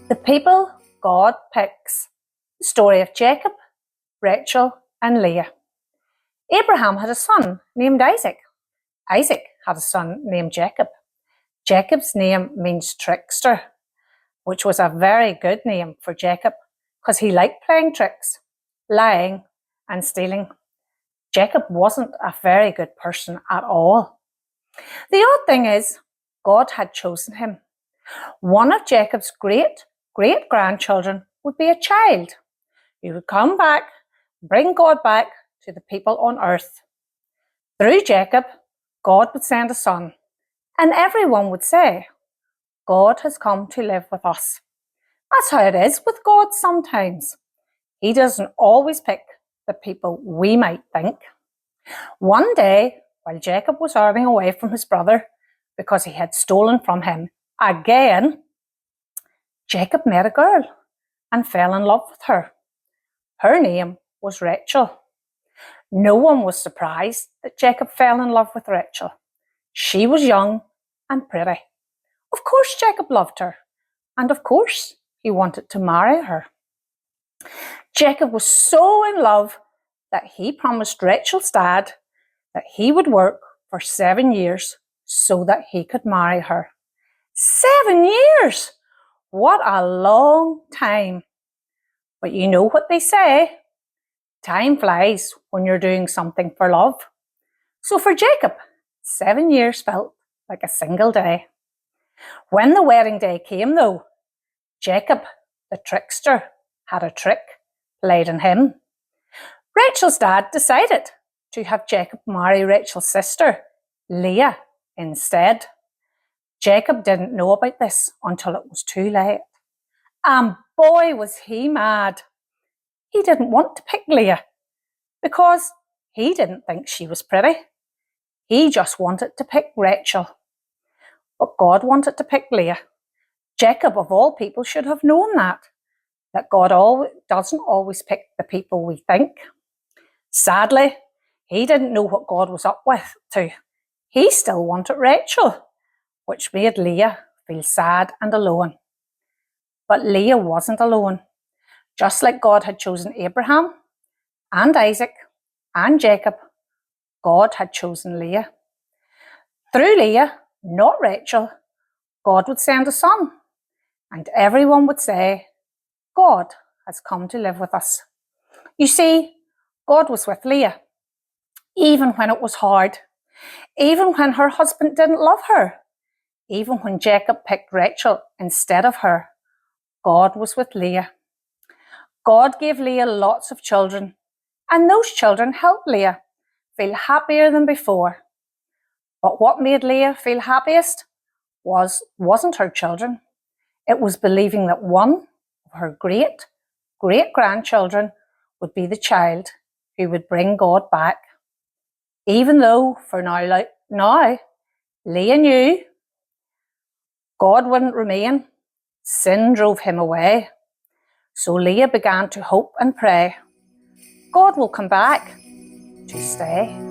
The people God picks. The story of Jacob, Rachel and Leah. Abraham had a son named Isaac. Isaac had a son named Jacob. Jacob's name means trickster, which was a very good name for Jacob because he liked playing tricks, lying and stealing. Jacob wasn't a very good person at all. The odd thing is, God had chosen him. One of Jacob's great-grandchildren would be a child who would come back, bring God back to the people on earth. Through Jacob, God would send a son, and everyone would say, God has come to live with us. That's how it is with God sometimes. He doesn't always pick the people we might think. One day, while Jacob was running away from his brother because he had stolen from him again, Jacob met a girl and fell in love with her. Her name was Rachel. No one was surprised that Jacob fell in love with Rachel. She was young and pretty. Of course Jacob loved her, and of course he wanted to marry her. Jacob was so in love that he promised Rachel's dad that he would work for 7 years so that he could marry her. 7 years! What a long time. But you know what they say, time flies when you're doing something for love. So for Jacob, 7 years felt like a single day. When the wedding day came though, Jacob, the trickster, had a trick played on him. Rachel's dad decided to have Jacob marry Rachel's sister, Leah, instead. Jacob didn't know about this until it was too late. And boy, was he mad. He didn't want to pick Leah because he didn't think she was pretty. He just wanted to pick Rachel. But God wanted to pick Leah. Jacob, of all people, should have known that God doesn't always pick the people we think. Sadly, he didn't know what God was up to. He still wanted Rachel, which made Leah feel sad and alone. But Leah wasn't alone. Just like God had chosen Abraham and Isaac and Jacob, God had chosen Leah. Through Leah, not Rachel, God would send a son, and everyone would say, God has come to live with us. You see, God was with Leah, even when it was hard, even when her husband didn't love her, even when Jacob picked Rachel instead of her. God was with Leah. God gave Leah lots of children, and those children helped Leah feel happier than before. But what made Leah feel happiest wasn't her children. It was believing that one of her great-grandchildren would be the child who would bring God back. Even though for now Leah knew God wouldn't remain, sin drove him away. So Leah began to hope and pray, God will come back to stay.